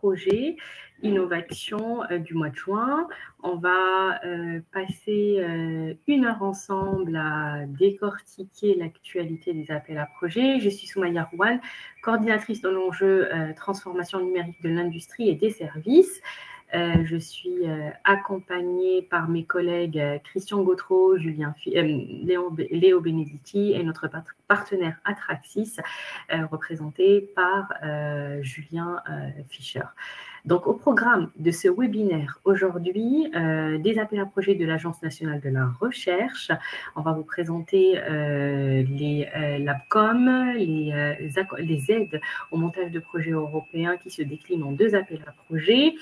projet innovation du mois de juin. On va passer 1 heure ensemble à décortiquer l'actualité des appels à projets. Je suis Soumaya Rouane, coordinatrice de l'enjeu transformation numérique de l'industrie et des services. Je suis accompagnée par mes collègues Christian Gautreau, Léo Benedetti et notre partenaire Atraxis, représenté par Julien Fischer. Donc, au programme de ce webinaire aujourd'hui, des appels à projets de l'Agence nationale de la recherche, on va vous présenter les LabCom, les aides au montage de projets européens qui se déclinent en 2 appels à projets,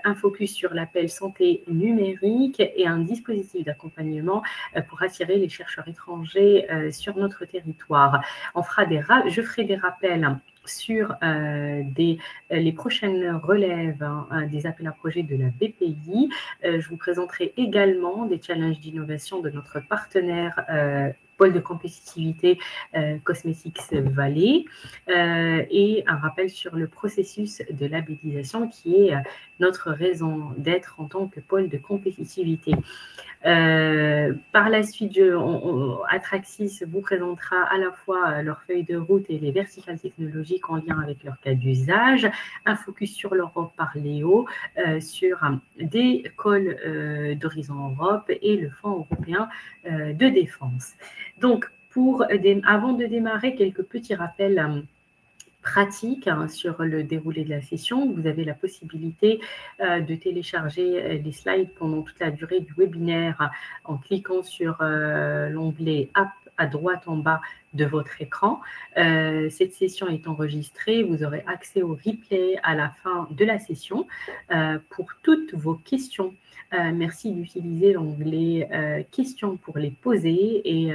un focus sur l'appel santé numérique et un dispositif d'accompagnement pour attirer les chercheurs étrangers sur notre territoire. Je ferai des rappels sur les prochaines relèves des appels à projets de la BPI. Je vous présenterai également des challenges d'innovation de notre partenaire pôle de compétitivité Cosmetics Valley et un rappel sur le processus de labellisation qui est notre raison d'être en tant que pôle de compétitivité. Par la suite, Atraxis vous présentera à la fois leur feuille de route et les verticales technologiques en lien avec leur cas d'usage, un focus sur l'Europe par Léo, sur des calls d'Horizon Europe et le Fonds européen de défense. Donc, avant de démarrer, quelques petits rappels pratique sur le déroulé de la session. Vous avez la possibilité de télécharger les slides pendant toute la durée du webinaire en cliquant sur l'onglet App à droite en bas de votre écran. Cette session est enregistrée. Vous aurez accès au replay à la fin de la session pour toutes vos questions. Merci d'utiliser l'onglet questions pour les poser et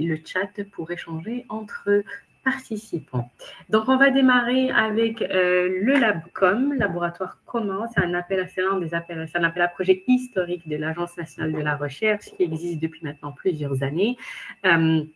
le chat pour échanger entre participants. Donc, on va démarrer avec le LabCom, laboratoire commun. C'est un appel à projet historique de l'Agence nationale de la recherche qui existe depuis maintenant plusieurs années. Il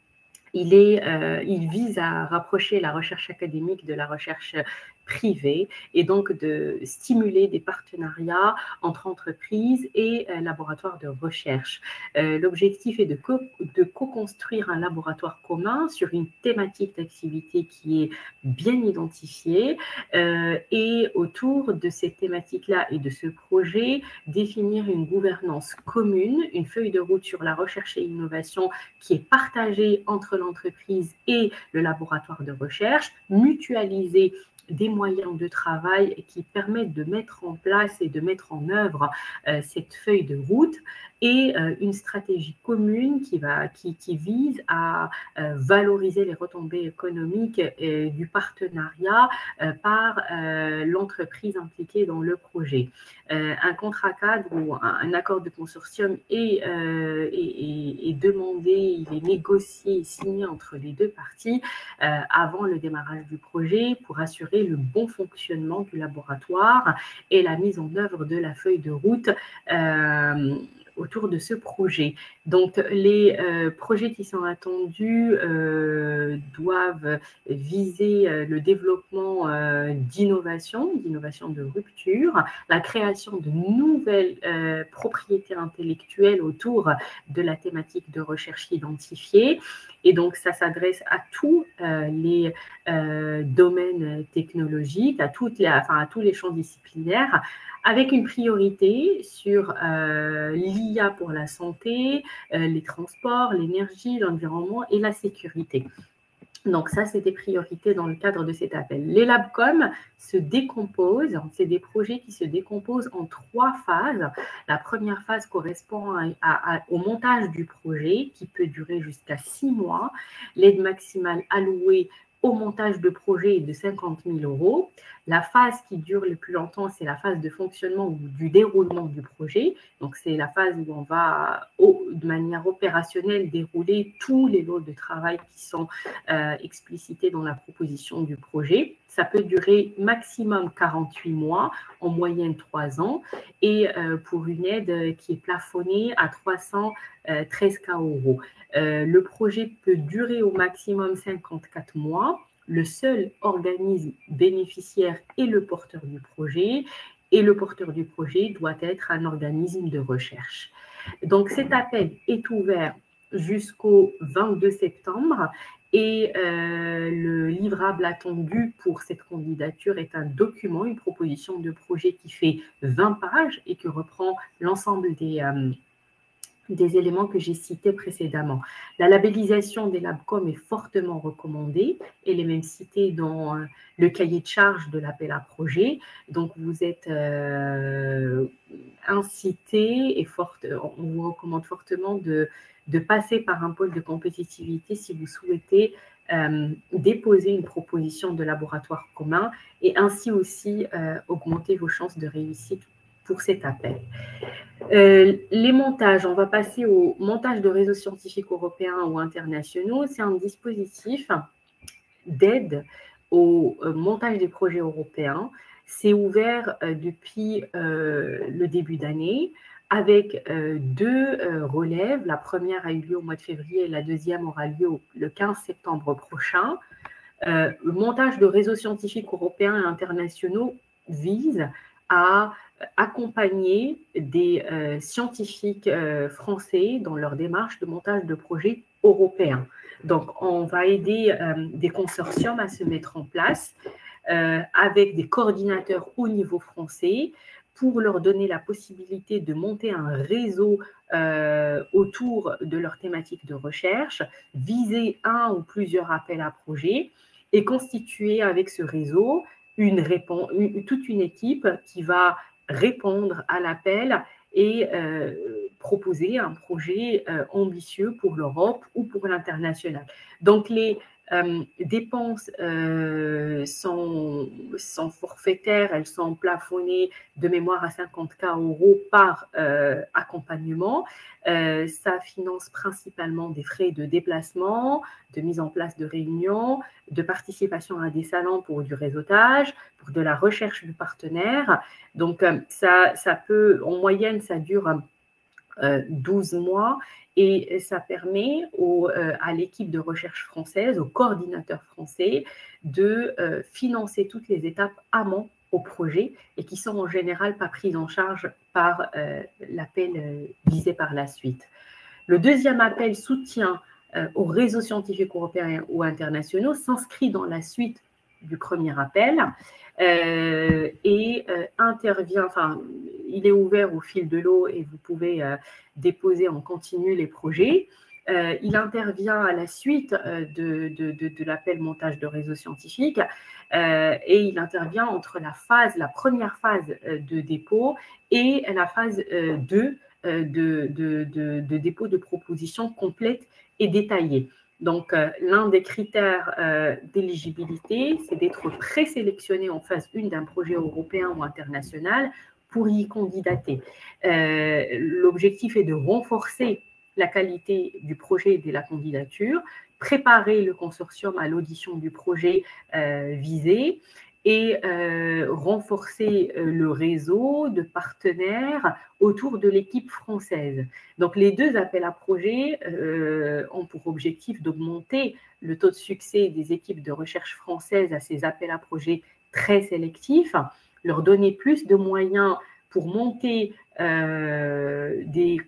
vise à rapprocher la recherche académique de la recherche privée et donc de stimuler des partenariats entre entreprises et laboratoires de recherche. L'objectif est de co-construire un laboratoire commun sur une thématique d'activité qui est bien identifiée et autour de cette thématique-là et de ce projet, définir une gouvernance commune, une feuille de route sur la recherche et l'innovation qui est partagée entre l'entreprise et le laboratoire de recherche, mutualiser des moyens de travail qui permettent de mettre en place et de mettre en œuvre cette feuille de route et une stratégie commune qui vise à valoriser les retombées économiques du partenariat par l'entreprise impliquée dans le projet. Un contrat cadre ou un accord de consortium est demandé, il est négocié et signé entre les 2 parties avant le démarrage du projet pour assurer le bon fonctionnement du laboratoire et la mise en œuvre de la feuille de route autour de ce projet. Donc, les projets qui sont attendus doivent viser le développement d'innovation de rupture, la création de nouvelles propriétés intellectuelles autour de la thématique de recherche identifiée. Et donc, ça s'adresse à tous les domaines technologiques, à tous les champs disciplinaires, avec une priorité sur l'IA pour la santé, les transports, l'énergie, l'environnement et la sécurité. Donc ça, c'est des priorités dans le cadre de cet appel. Les LabCom se décomposent, c'est des projets qui se décomposent en 3 phases. La première phase correspond au montage du projet qui peut durer jusqu'à 6 mois. L'aide maximale allouée au montage de projet est de 50 000 €. La phase qui dure le plus longtemps, c'est la phase de fonctionnement ou du déroulement du projet. Donc, c'est la phase où on va, de manière opérationnelle, dérouler tous les lots de travail qui sont explicités dans la proposition du projet. Ça peut durer maximum 48 mois, en moyenne 3 ans, et pour une aide qui est plafonnée à 313 €. Le projet peut durer au maximum 54 mois. le seul organisme bénéficiaire est le porteur du projet, et le porteur du projet doit être un organisme de recherche. Donc cet appel est ouvert jusqu'au 22 septembre et le livrable attendu pour cette candidature est un document, une proposition de projet qui fait 20 pages et qui reprend l'ensemble des éléments que j'ai cités précédemment. La labellisation des Labcom est fortement recommandée. Elle est même citée dans le cahier de charge de l'appel à projet. Donc, vous êtes incité et on vous recommande fortement de passer par un pôle de compétitivité si vous souhaitez déposer une proposition de laboratoire commun et ainsi aussi augmenter vos chances de réussite pour cet appel. Les montages, on va passer au montage de réseaux scientifiques européens ou internationaux. C'est un dispositif d'aide au montage des projets européens. C'est ouvert depuis le début d'année avec deux relèves. La première a eu lieu au mois de février et la deuxième aura lieu le 15 septembre prochain. Le montage de réseaux scientifiques européens et internationaux vise à accompagner des scientifiques français dans leur démarche de montage de projets européens. Donc, on va aider des consortiums à se mettre en place avec des coordinateurs au niveau français pour leur donner la possibilité de monter un réseau autour de leur thématique de recherche, viser un ou plusieurs appels à projets et constituer avec ce réseau toute une équipe qui va répondre à l'appel et proposer un projet ambitieux pour l'Europe ou pour l'international. Donc, les dépenses sont forfaitaires, elles sont plafonnées de mémoire à 50 000 € par accompagnement. Ça finance principalement des frais de déplacement, de mise en place de réunions, de participation à des salons pour du réseautage, pour de la recherche de partenaires. Donc, ça peut, en moyenne, ça dure 12 mois et ça permet à l'équipe de recherche française, aux coordinateurs français, de financer toutes les étapes amont au projet et qui sont en général pas prises en charge par l'appel visé par la suite. Le deuxième appel soutien aux réseaux scientifiques européens ou internationaux s'inscrit dans la suite du premier appel et intervient, enfin, il est ouvert au fil de l'eau et vous pouvez déposer en continu les projets. Il intervient à la suite de l'appel montage de réseaux scientifiques et il intervient entre la première phase de dépôt et la phase 2 de dépôt de propositions complètes et détaillées. Donc, l'un des critères d'éligibilité, c'est d'être présélectionné en phase 1 d'un projet européen ou international pour y candidater. L'objectif est de renforcer la qualité du projet et de la candidature, préparer le consortium à l'audition du projet visé et renforcer le réseau de partenaires autour de l'équipe française. Donc, les deux appels à projets ont pour objectif d'augmenter le taux de succès des équipes de recherche françaises à ces appels à projets très sélectifs, leur donner plus de moyens pour monter des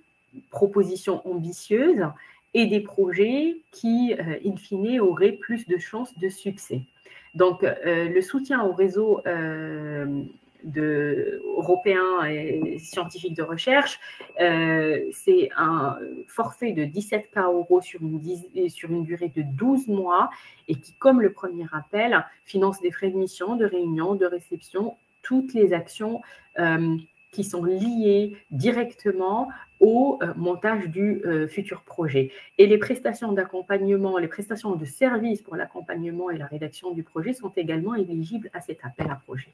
propositions ambitieuses et des projets qui, in fine, auraient plus de chances de succès. Donc, le soutien au réseau européen et scientifique de recherche, c'est un forfait de 17 000 € sur une durée de 12 mois et qui, comme le premier appel, finance des frais de mission, de réunion, de réception, toutes les actions qui sont liées directement au montage du futur projet. Et les prestations d'accompagnement, les prestations de service pour l'accompagnement et la rédaction du projet sont également éligibles à cet appel à projet.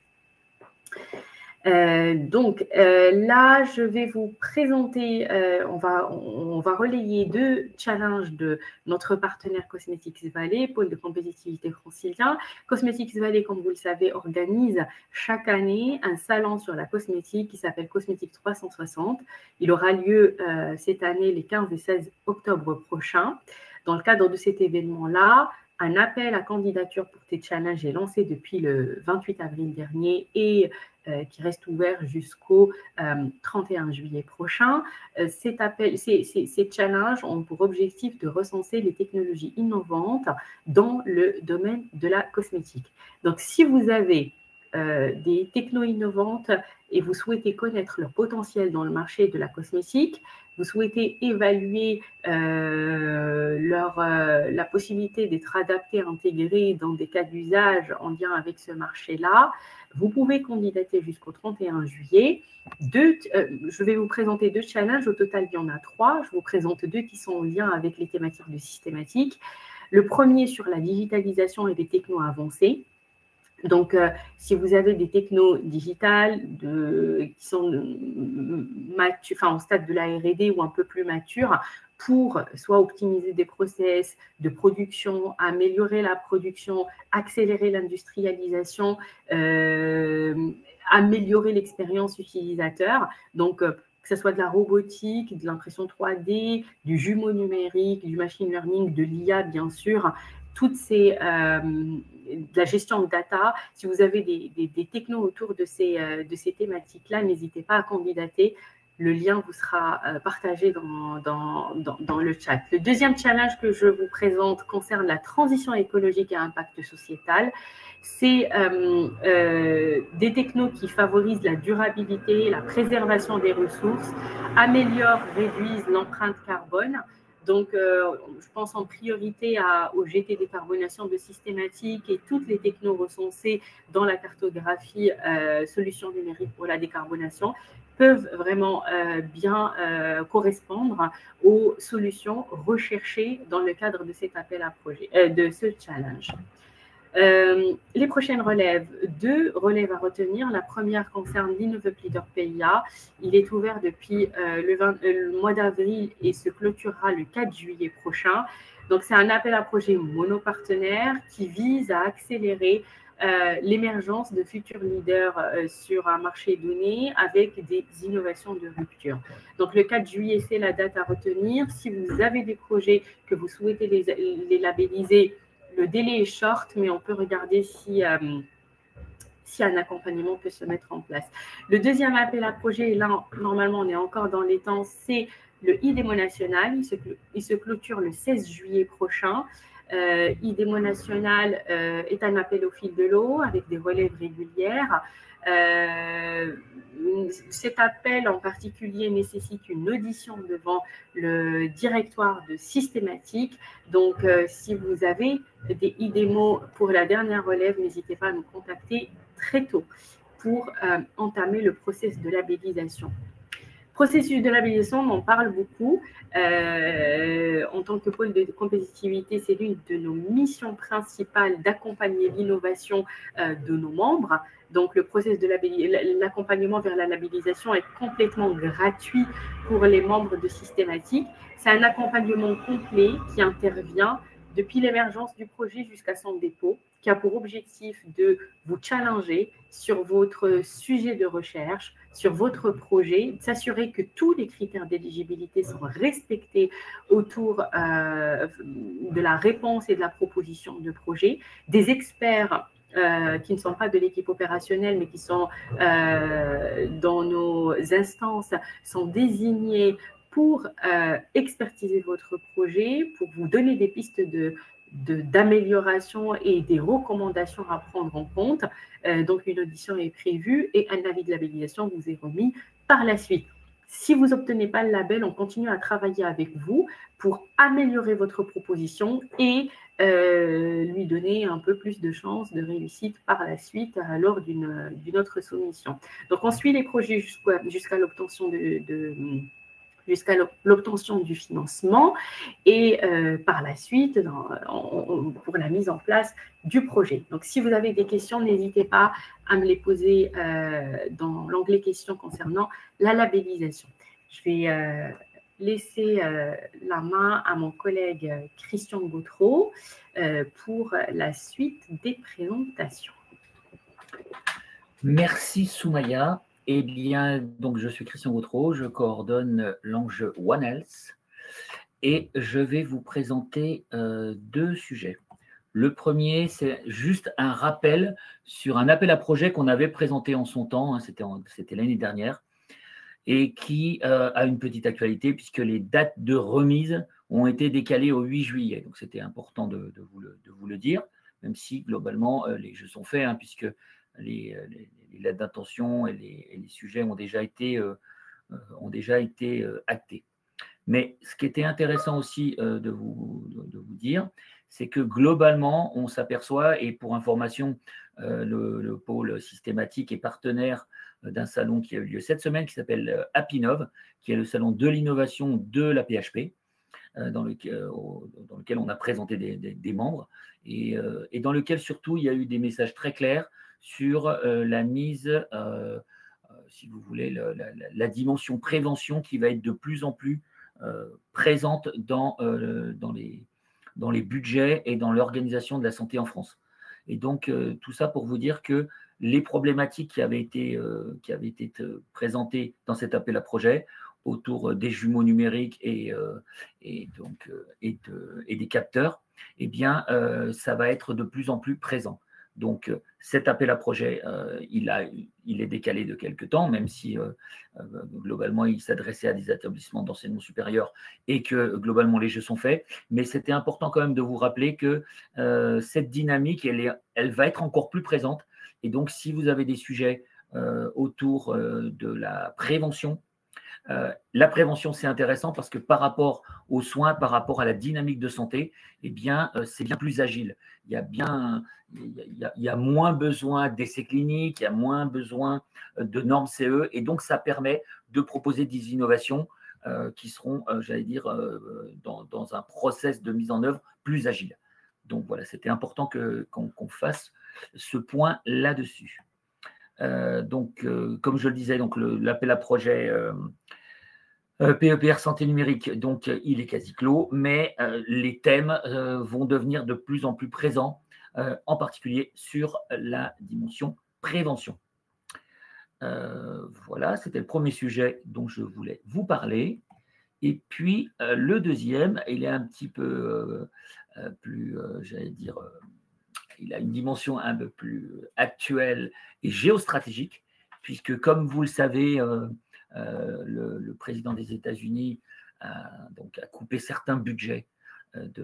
Donc là, je vais vous présenter, on va relayer deux challenges de notre partenaire Cosmetics Valley, pôle de compétitivité francilien. Cosmetics Valley, comme vous le savez, organise chaque année un salon sur la cosmétique qui s'appelle Cosmetics 360. Il aura lieu cette année les 15 et 16 octobre prochains. Dans le cadre de cet événement-là, Un appel à candidature pour tes challenges est lancé depuis le 28 avril dernier et qui reste ouvert jusqu'au 31 juillet prochain. Ces challenges ont pour objectif de recenser les technologies innovantes dans le domaine de la cosmétique. Donc, si vous avez des technos innovantes et vous souhaitez connaître leur potentiel dans le marché de la cosmétique, vous souhaitez évaluer la possibilité d'être adapté, intégré dans des cas d'usage en lien avec ce marché-là, vous pouvez candidater jusqu'au 31 juillet. Je vais vous présenter 2 challenges. Au total, il y en a 3. Je vous présente 2 qui sont en lien avec les thématiques de systématique. Le premier sur la digitalisation et les technos avancés. Donc, si vous avez des technos digitales qui sont en stade de la R&D ou un peu plus matures, pour soit optimiser des process de production, améliorer la production, accélérer l'industrialisation, améliorer l'expérience utilisateur. Donc, que ce soit de la robotique, de l'impression 3D, du jumeau numérique, du machine learning, de l'IA, bien sûr, de la gestion de data. Si vous avez des technos autour de ces thématiques-là, n'hésitez pas à candidater. Le lien vous sera partagé dans le chat. Le deuxième challenge que je vous présente concerne la transition écologique et impact sociétal. C'est des technos qui favorisent la durabilité, la préservation des ressources, améliorent, réduisent l'empreinte carbone. Donc, je pense en priorité au GT décarbonation de systématique et toutes les technos recensées dans la cartographie solutions numériques pour la décarbonation peuvent vraiment bien correspondre aux solutions recherchées dans le cadre de cet appel à projet, de ce challenge. Les prochaines relèves, 2 relèves à retenir. La première concerne l'Innovate Leader PIA. Il est ouvert depuis le mois d'avril et se clôturera le 4 juillet prochain. Donc, c'est un appel à projet monopartenaire qui vise à accélérer l'émergence de futurs leaders sur un marché donné avec des innovations de rupture. Donc, le 4 juillet, c'est la date à retenir. Si vous avez des projets que vous souhaitez les labelliser, le délai est short, mais on peut regarder si un accompagnement peut se mettre en place. Le deuxième appel à projet, là, normalement, on est encore dans les temps, c'est le IDEMO national. Il se clôture le 16 juillet prochain. IDEMO national est un appel au fil de l'eau avec des relèves régulières. Cet appel en particulier nécessite une audition devant le directoire de systématique. Donc, si vous avez des IDEMO pour la dernière relève, n'hésitez pas à nous contacter très tôt pour entamer le processus de labellisation. Processus de labellisation, on en parle beaucoup. En tant que pôle de compétitivité, c'est l'une de nos missions principales d'accompagner l'innovation de nos membres. Donc, le processus de l'accompagnement vers la labellisation est complètement gratuit pour les membres de Systématique. C'est un accompagnement complet qui intervient depuis l'émergence du projet jusqu'à son dépôt, qui a pour objectif de vous challenger sur votre sujet de recherche, sur votre projet, s'assurer que tous les critères d'éligibilité sont respectés autour de la réponse et de la proposition de projet, des experts qui ne sont pas de l'équipe opérationnelle, mais qui sont dans nos instances, sont désignés pour expertiser votre projet, pour vous donner des pistes d'amélioration et des recommandations à prendre en compte. Donc, une audition est prévue et un avis de labellisation vous est remis par la suite. Si vous n'obtenez pas le label, on continue à travailler avec vous pour améliorer votre proposition et lui donner un peu plus de chances de réussite par la suite lors d'une autre soumission. Donc, on suit les projets jusqu'à l'obtention jusqu'à l'obtention du financement et par la suite pour la mise en place du projet. Donc, si vous avez des questions, n'hésitez pas à me les poser dans l'onglet questions concernant la labellisation. Je vais laisser la main à mon collègue Christian Gautreau pour la suite des présentations. Merci Soumaya. Eh bien, donc je suis Christian Gautreau, je coordonne l'enjeu One Health et je vais vous présenter 2 sujets. Le premier, c'est juste un rappel sur un appel à projet qu'on avait présenté en son temps, hein, c'était l'année dernière, et qui a une petite actualité puisque les dates de remise ont été décalées au 8 juillet. Donc, c'était important de vous le dire, même si globalement, les jeux sont faits, hein, puisque les lettres d'intention et les sujets ont déjà été actés. Mais ce qui était intéressant aussi de vous dire, c'est que globalement, on s'aperçoit, et pour information, le pôle systématique est partenaire d'un salon qui a eu lieu cette semaine, qui s'appelle Appinov, qui est le salon de l'innovation de la PHP, dans lequel on a présenté des membres, et dans lequel surtout il y a eu des messages très clairs sur la mise, si vous voulez, la dimension prévention qui va être de plus en plus présente dans les budgets et dans l'organisation de la santé en France. Et donc, tout ça pour vous dire que les problématiques qui avaient été présentées dans cet appel à projet autour des jumeaux numériques et des capteurs, eh bien, ça va être de plus en plus présent. Donc, cet appel à projet, il est décalé de quelques temps, même si globalement, il s'adressait à des établissements d'enseignement supérieur et que globalement, les jeux sont faits. Mais c'était important quand même de vous rappeler que cette dynamique, elle va être encore plus présente. Et donc, si vous avez des sujets autour de la prévention, c'est intéressant parce que par rapport aux soins, par rapport à la dynamique de santé, eh bien, c'est bien plus agile. Il y a moins besoin d'essais cliniques, il y a moins besoin de normes CE, et donc ça permet de proposer des innovations qui seront, j'allais dire, dans un process de mise en œuvre plus agile. Donc voilà, c'était important qu'on fasse ce point là-dessus. Donc, comme je le disais, l'appel à projet PEPR santé numérique, donc il est quasi clos, mais les thèmes vont devenir de plus en plus présents, en particulier sur la dimension prévention. Voilà, c'était le premier sujet dont je voulais vous parler. Et puis, le deuxième, il est un petit peu plus, j'allais dire, il a une dimension un peu plus actuelle et géostratégique, puisque comme vous le savez, le président des États-Unis a coupé certains budgets de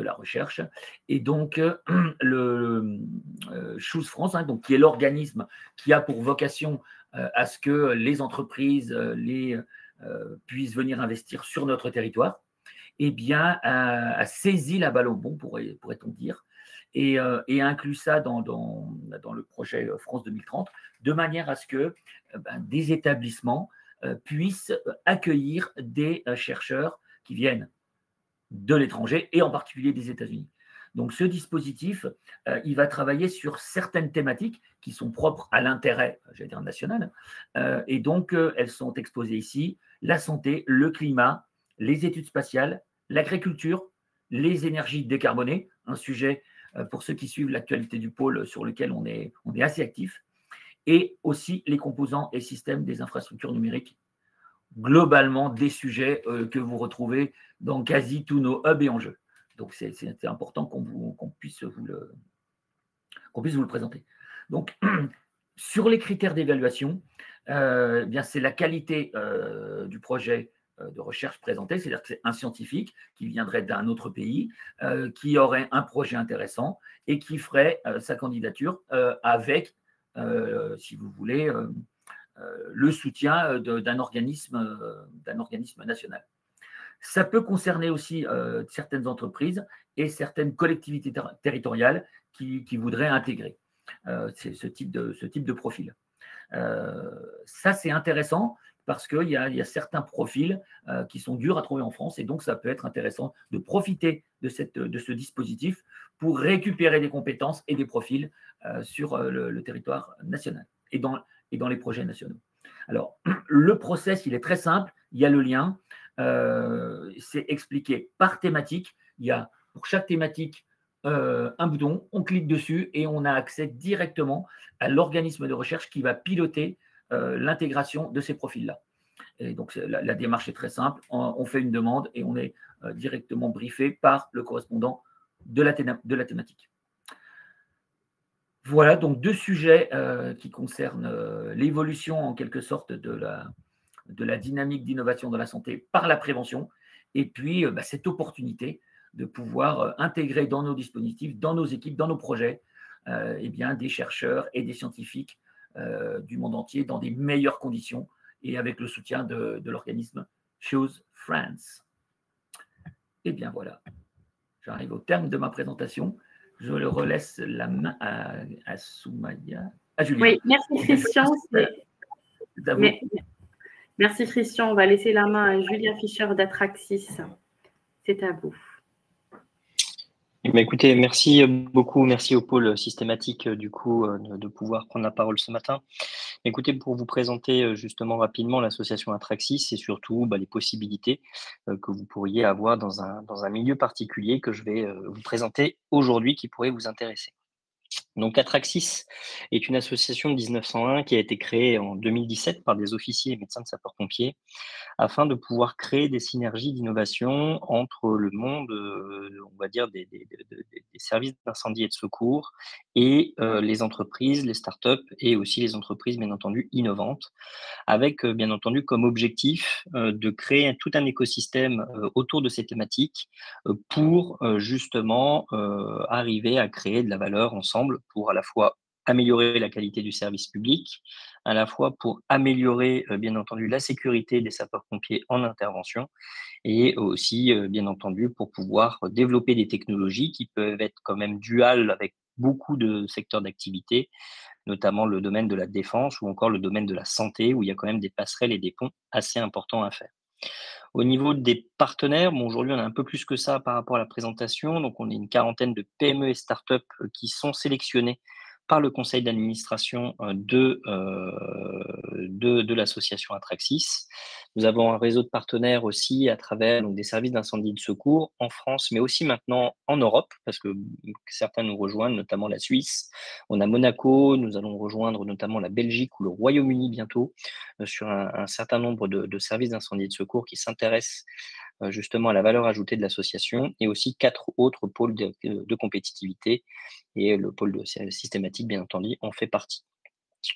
la recherche. Et donc, le Choose France, hein, qui est l'organisme qui a pour vocation à ce que les entreprises puissent venir investir sur notre territoire, eh bien, a saisi la balle au bon, pourrait-on dire, et a inclus ça dans le projet France 2030, de manière à ce que des établissements puissent accueillir des chercheurs qui viennent de l'étranger et en particulier des États-Unis. Donc, ce dispositif, il va travailler sur certaines thématiques qui sont propres à l'intérêt, j'allais dire national, et donc elles sont exposées ici: la santé, le climat, les études spatiales, l'agriculture, les énergies décarbonées, un sujet pour ceux qui suivent l'actualité du pôle sur lequel on est assez actif, et aussi les composants et systèmes des infrastructures numériques. Globalement, des sujets que vous retrouvez dans quasi tous nos hubs et enjeux. Donc, c'est important qu'on puisse vous le présenter. Donc, sur les critères d'évaluation, c'est la qualité du projet de recherche présenté, c'est-à-dire que c'est un scientifique qui viendrait d'un autre pays, qui aurait un projet intéressant et qui ferait sa candidature avec, si vous voulez, le soutien d'un organisme national. Ça peut concerner aussi certaines entreprises et certaines collectivités territoriales qui voudraient intégrer ce type de profil. Ça, c'est intéressant parce qu'il y a certains profils qui sont durs à trouver en France, et donc ça peut être intéressant de profiter de ce dispositif pour récupérer des compétences et des profils sur le territoire national et dans les projets nationaux. Alors, le process, il est très simple. Il y a le lien. C'est expliqué par thématique. Il y a pour chaque thématique un bouton. On clique dessus et on a accès directement à l'organisme de recherche qui va piloter l'intégration de ces profils-là. Et donc, la démarche est très simple. On fait une demande et on est directement briefé par le correspondant de la thématique. Voilà donc 2 sujets qui concernent l'évolution en quelque sorte de la dynamique d'innovation dans la santé par la prévention et puis cette opportunité de pouvoir intégrer dans nos dispositifs, dans nos équipes, dans nos projets, des chercheurs et des scientifiques du monde entier dans des meilleures conditions et avec le soutien de l'organisme Choose France. Et bien voilà, j'arrive au terme de ma présentation. Je le relaisse la main à Soumaya, à Julien. Oui, merci Christian. Merci Christian. On va laisser la main à Julien Fischer d'Atraxis. C'est à vous. Écoutez, merci beaucoup. Merci au pôle systématique du coup de pouvoir prendre la parole ce matin. Écoutez, pour vous présenter justement rapidement l'association Atraxis et surtout les possibilités que vous pourriez avoir dans un milieu particulier que je vais vous présenter aujourd'hui qui pourrait vous intéresser. Donc Atraxis est une association de 1901 qui a été créée en 2017 par des officiers et médecins de sapeurs-pompiers afin de pouvoir créer des synergies d'innovation entre le monde, on va dire, des services d'incendie et de secours et les entreprises, les startups et aussi les entreprises, bien entendu, innovantes, avec, bien entendu, comme objectif de créer tout un écosystème autour de ces thématiques pour justement arriver à créer de la valeur ensemble pour à la fois améliorer la qualité du service public, à la fois pour améliorer, bien entendu, la sécurité des sapeurs-pompiers en intervention et aussi, bien entendu, pour pouvoir développer des technologies qui peuvent être quand même duales avec beaucoup de secteurs d'activité, notamment le domaine de la défense ou encore le domaine de la santé, où il y a quand même des passerelles et des ponts assez importants à faire. Au niveau des partenaires, aujourd'hui, on a un peu plus que ça par rapport à la présentation. Donc, on est une quarantaine de PME et startups qui sont sélectionnés par le conseil d'administration de l'association Atraxis. Nous avons un réseau de partenaires aussi à travers des services d'incendie et de secours en France, mais aussi maintenant en Europe, parce que certains nous rejoignent, notamment la Suisse. On a Monaco, nous allons rejoindre notamment la Belgique ou le Royaume-Uni bientôt sur un certain nombre de services d'incendie et de secours qui s'intéressent justement à la valeur ajoutée de l'association et aussi 4 autres pôles de compétitivité et le pôle de systématique, bien entendu, en fait partie.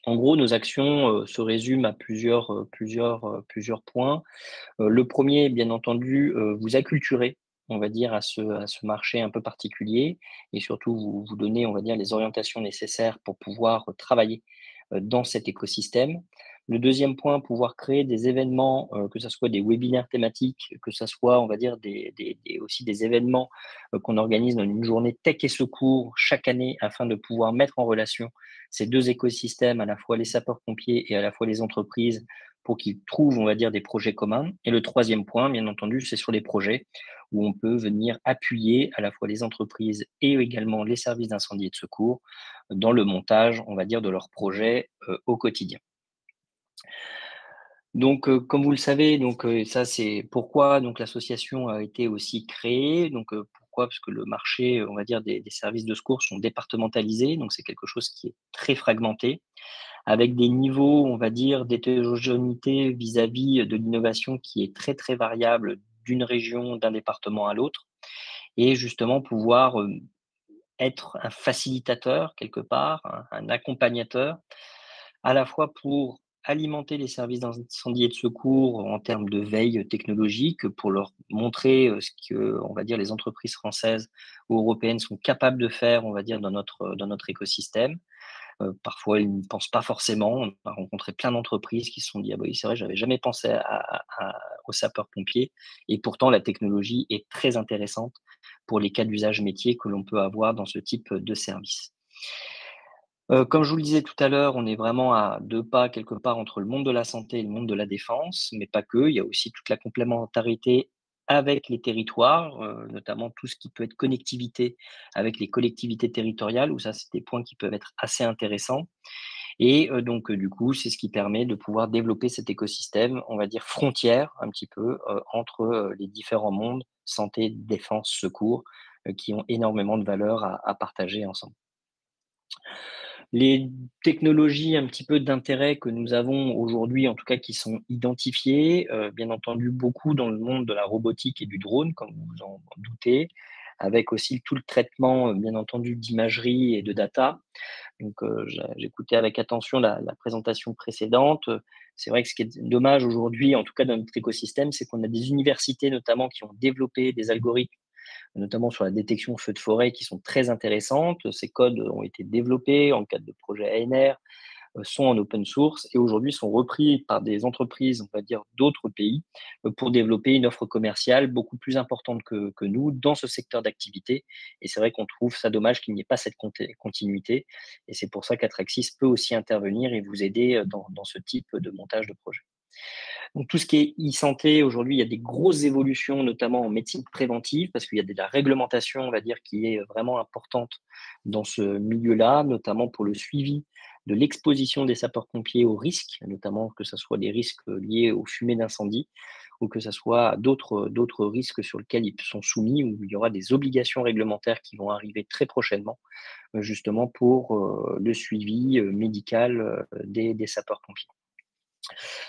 En gros, nos actions se résument à plusieurs points. Le premier, bien entendu, vous acculturer, on va dire, à ce marché un peu particulier et surtout vous donner, on va dire, les orientations nécessaires pour pouvoir travailler dans cet écosystème. Le deuxième point, pouvoir créer des événements, que ce soit des webinaires thématiques, que ce soit, on va dire, aussi des événements qu'on organise dans une journée tech et secours chaque année afin de pouvoir mettre en relation ces deux écosystèmes, à la fois les sapeurs-pompiers et à la fois les entreprises, pour qu'ils trouvent, on va dire, des projets communs. Et le troisième point, bien entendu, c'est sur les projets où on peut venir appuyer à la fois les entreprises et également les services d'incendie et de secours dans le montage, on va dire, de leurs projets au quotidien. Donc, comme vous le savez, ça c'est pourquoi l'association a été aussi créée. Pourquoi? Parce que le marché, on va dire, des services de secours sont départementalisés, donc c'est quelque chose qui est très fragmenté, avec des niveaux, on va dire, d'hétérogénéité vis-à-vis de l'innovation qui est très, très variable d'une région, d'un département à l'autre et justement pouvoir, être un facilitateur quelque part, un accompagnateur, à la fois pour alimenter les services d'incendie et de secours en termes de veille technologique, pour leur montrer, ce que, on va dire, les entreprises françaises ou européennes sont capables de faire, on va dire, dans notre écosystème. Parfois, ils ne pensent pas forcément. On a rencontré plein d'entreprises qui se sont dit: «Ah bah oui, c'est vrai, j'avais jamais pensé aux sapeurs-pompiers» et pourtant la technologie est très intéressante pour les cas d'usage métier que l'on peut avoir dans ce type de service. Comme je vous le disais tout à l'heure, on est vraiment à 2 pas quelque part entre le monde de la santé et le monde de la défense, mais pas que. Il y a aussi toute la complémentarité avec les territoires, notamment tout ce qui peut être connectivité avec les collectivités territoriales, où ça, c'est des points qui peuvent être assez intéressants et du coup, c'est ce qui permet de pouvoir développer cet écosystème, on va dire frontière un petit peu, entre, les différents mondes, santé, défense, secours, qui ont énormément de valeur à partager ensemble. Les technologies un petit peu d'intérêt que nous avons aujourd'hui, en tout cas qui sont identifiées, bien entendu beaucoup dans le monde de la robotique et du drone, comme vous en doutez, avec aussi tout le traitement, bien entendu, d'imagerie et de data. Donc, j'écoutais avec attention la présentation précédente. C'est vrai que ce qui est dommage aujourd'hui, en tout cas dans notre écosystème, c'est qu'on a des universités notamment qui ont développé des algorithmes, notamment sur la détection feu de forêt, qui sont très intéressantes. Ces codes ont été développés en le cadre de projets ANR, sont en open source et aujourd'hui sont repris par des entreprises, on va dire, d'autres pays pour développer une offre commerciale beaucoup plus importante que nous dans ce secteur d'activité. Et c'est vrai qu'on trouve ça dommage qu'il n'y ait pas cette continuité. Et c'est pour ça qu'Atraxis peut aussi intervenir et vous aider dans ce type de montage de projet. Donc, tout ce qui est e-santé, aujourd'hui, il y a des grosses évolutions, notamment en médecine préventive, parce qu'il y a de la réglementation, on va dire, qui est vraiment importante dans ce milieu-là, notamment pour le suivi de l'exposition des sapeurs-pompiers aux risques, notamment que ce soit des risques liés aux fumées d'incendie ou que ce soit d'autres risques sur lesquels ils sont soumis, où il y aura des obligations réglementaires qui vont arriver très prochainement, justement pour le suivi médical des sapeurs-pompiers.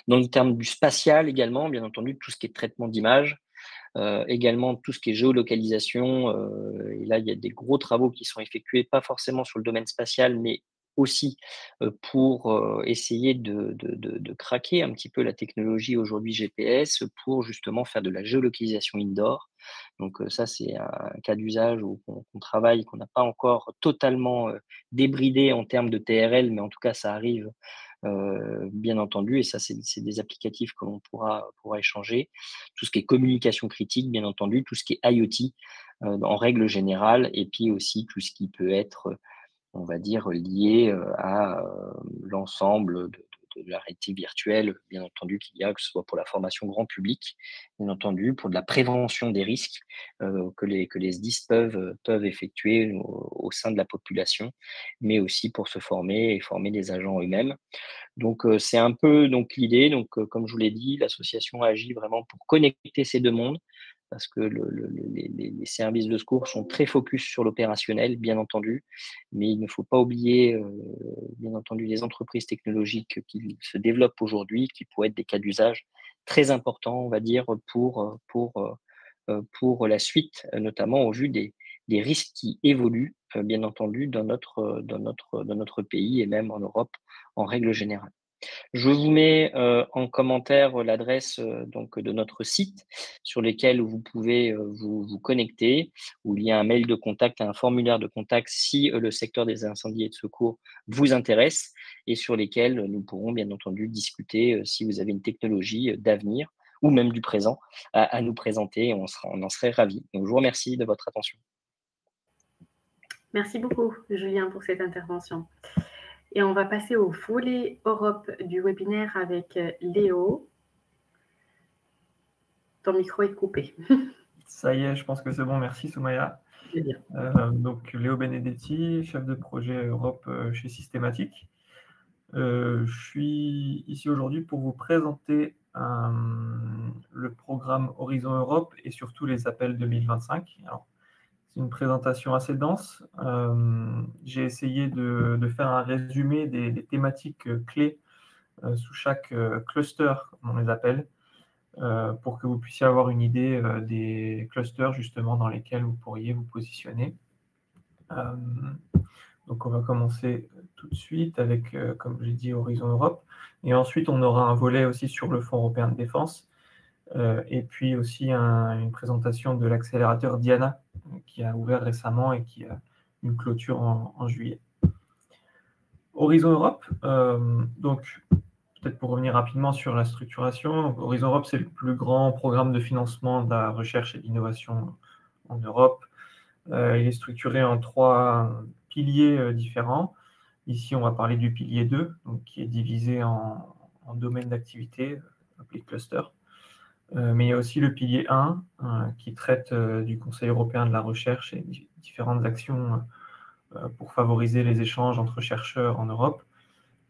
Dans le terme du spatial également, bien entendu, tout ce qui est traitement d'image, également tout ce qui est géolocalisation. Et là, il y a des gros travaux qui sont effectués, pas forcément sur le domaine spatial, mais aussi pour essayer de craquer un petit peu la technologie aujourd'hui GPS pour justement faire de la géolocalisation indoor. Donc ça, c'est un cas d'usage où on travaille, qu'on n'a pas encore totalement débridé en termes de TRL, mais en tout cas, ça arrive bien entendu, et ça, c'est des applicatifs que l'on pourra échanger. Tout ce qui est communication critique, bien entendu, tout ce qui est IoT en règle générale, et puis aussi tout ce qui peut être, on va dire, lié à l'ensemble de la réalité virtuelle, bien entendu, qu'il y a, que ce soit pour la formation grand public, bien entendu, pour de la prévention des risques que les SDIS peuvent effectuer au sein de la population, mais aussi pour se former et former des agents eux-mêmes. Donc, c'est un peu donc l'idée. Donc, comme je vous l'ai dit, l'association agit vraiment pour connecter ces deux mondes parce que les services de secours sont très focus sur l'opérationnel, bien entendu, mais il ne faut pas oublier, bien entendu, les entreprises technologiques qui se développent aujourd'hui, qui pourraient être des cas d'usage très importants, on va dire, pour la suite, notamment au vu des risques qui évoluent, bien entendu, dans notre pays et même en Europe en règle générale. Je vous mets en commentaire l'adresse donc de notre site sur lequel vous pouvez vous connecter, où il y a un mail de contact, un formulaire de contact si le secteur des incendies et de secours vous intéresse et sur lesquels nous pourrons bien entendu discuter si vous avez une technologie d'avenir ou même du présent à nous présenter. On en serait ravis. Donc, je vous remercie de votre attention. Merci beaucoup, Julien, pour cette intervention. Et on va passer au volet Europe du webinaire avec Léo. Ton micro est coupé. Ça y est, je pense que c'est bon. Merci, Soumaya. Donc, Léo Benedetti, chef de projet Europe chez Systématique. Je suis ici aujourd'hui pour vous présenter le programme Horizon Europe et surtout les appels 2025. Alors, c'est une présentation assez dense. J'ai essayé de faire un résumé des thématiques clés sous chaque cluster, comme on les appelle, pour que vous puissiez avoir une idée des clusters justement dans lesquels vous pourriez vous positionner. Donc on va commencer tout de suite avec, comme j'ai dit, Horizon Europe. Et ensuite, on aura un volet aussi sur le Fonds européen de défense. Et puis aussi une présentation de l'accélérateur Diana, qui a ouvert récemment et qui a une clôture en juillet. Horizon Europe, donc peut-être pour revenir rapidement sur la structuration, donc, Horizon Europe, c'est le plus grand programme de financement de la recherche et de l'innovation en Europe. Il est structuré en 3 piliers différents. Ici, on va parler du pilier 2, donc, qui est divisé en domaines d'activité, appelé cluster. Mais il y a aussi le pilier 1, qui traite du Conseil européen de la recherche et différentes actions pour favoriser les échanges entre chercheurs en Europe.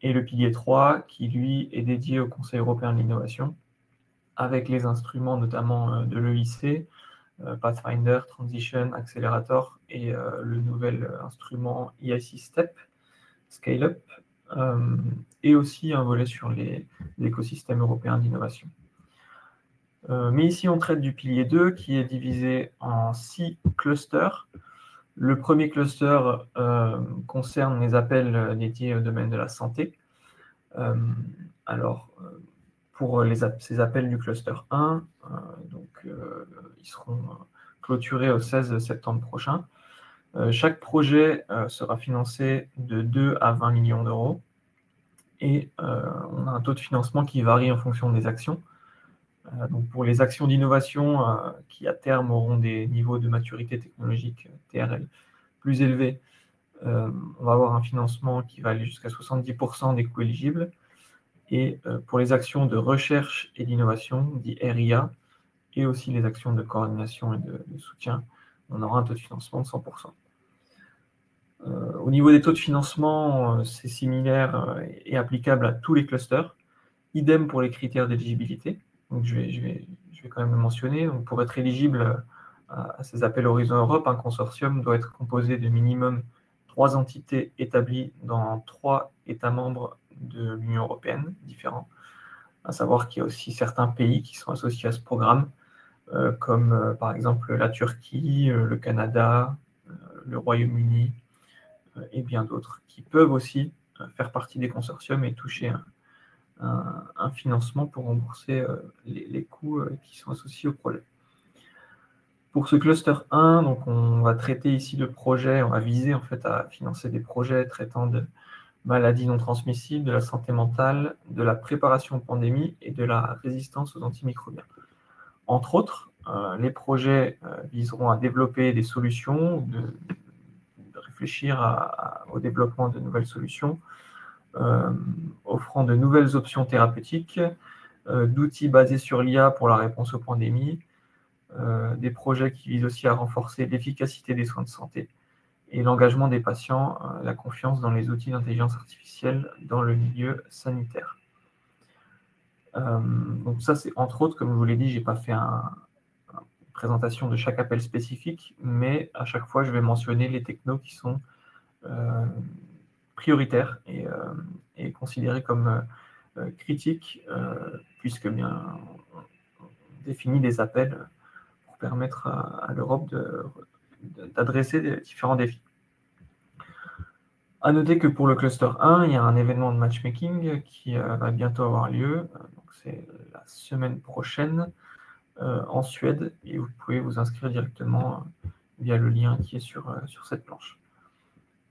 Et le pilier 3, qui lui est dédié au Conseil européen de l'innovation, avec les instruments notamment de l'EIC, Pathfinder, Transition, Accelerator et le nouvel instrument EIC STEP, Scale Up, et aussi un volet sur l'écosystème européen d'innovation. Mais ici, on traite du pilier 2 qui est divisé en 6 clusters. Le premier cluster concerne les appels dédiés au domaine de la santé. Pour ces appels du cluster 1, ils seront clôturés au 16 septembre prochain. Chaque projet sera financé de 2 à 20 millions d'euros et on a un taux de financement qui varie en fonction des actions. Donc pour les actions d'innovation qui à terme auront des niveaux de maturité technologique TRL plus élevés, on va avoir un financement qui va aller jusqu'à 70% des coûts éligibles. Et pour les actions de recherche et d'innovation, dit RIA, et aussi les actions de coordination et de soutien, on aura un taux de financement de 100%. Au niveau des taux de financement, c'est similaire et applicable à tous les clusters. Idem pour les critères d'éligibilité. Donc je vais quand même le mentionner. Donc pour être éligible à ces appels Horizon Europe, un consortium doit être composé de minimum 3 entités établies dans 3 États membres de l'Union européenne différents. À savoir qu'il y a aussi certains pays qui sont associés à ce programme, comme par exemple la Turquie, le Canada, le Royaume-Uni et bien d'autres, qui peuvent aussi faire partie des consortiums et toucher un financement pour rembourser les coûts qui sont associés au projet. Pour ce cluster 1, donc on va traiter ici de projets, on va viser en fait à financer des projets traitant de maladies non transmissibles, de la santé mentale, de la préparation aux pandémies et de la résistance aux antimicrobiens. Entre autres, les projets viseront à développer des solutions, de réfléchir au développement de nouvelles solutions, offrant de nouvelles options thérapeutiques, d'outils basés sur l'IA pour la réponse aux pandémies, des projets qui visent aussi à renforcer l'efficacité des soins de santé et l'engagement des patients, la confiance dans les outils d'intelligence artificielle dans le milieu sanitaire. Donc ça, c'est entre autres, comme je vous l'ai dit, je n'ai pas fait une présentation de chaque appel spécifique, mais à chaque fois, je vais mentionner les technos qui sont prioritaires et considérés comme critiques, puisque bien on définit des appels pour permettre à l'Europe d'adresser des différents défis. À noter que pour le cluster 1, il y a un événement de matchmaking qui va bientôt avoir lieu. Donc c'est la semaine prochaine en Suède et vous pouvez vous inscrire directement via le lien qui est sur cette planche.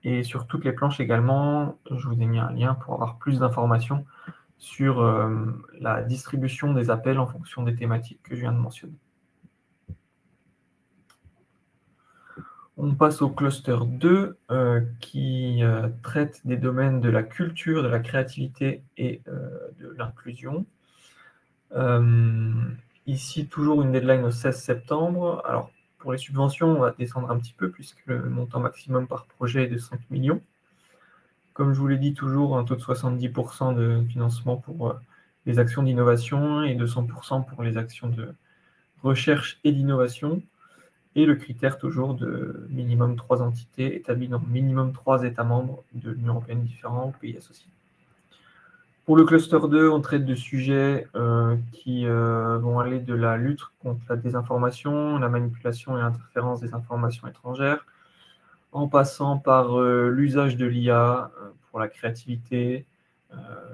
Et sur toutes les planches également, je vous ai mis un lien pour avoir plus d'informations sur la distribution des appels en fonction des thématiques que je viens de mentionner. On passe au cluster 2 qui traite des domaines de la culture, de la créativité et de l'inclusion. Ici, toujours une deadline au 16 septembre. Alors, pour les subventions, on va descendre un petit peu puisque le montant maximum par projet est de 5 millions. Comme je vous l'ai dit, toujours un taux de 70% de financement pour les actions d'innovation et de 100% pour les actions de recherche et d'innovation. Et le critère toujours de minimum 3 entités établies dans minimum 3 États membres de l'Union européenne différents ou pays associés. Pour le cluster 2, on traite de sujets qui vont aller de la lutte contre la désinformation, la manipulation et l'interférence des informations étrangères, en passant par l'usage de l'IA pour la créativité,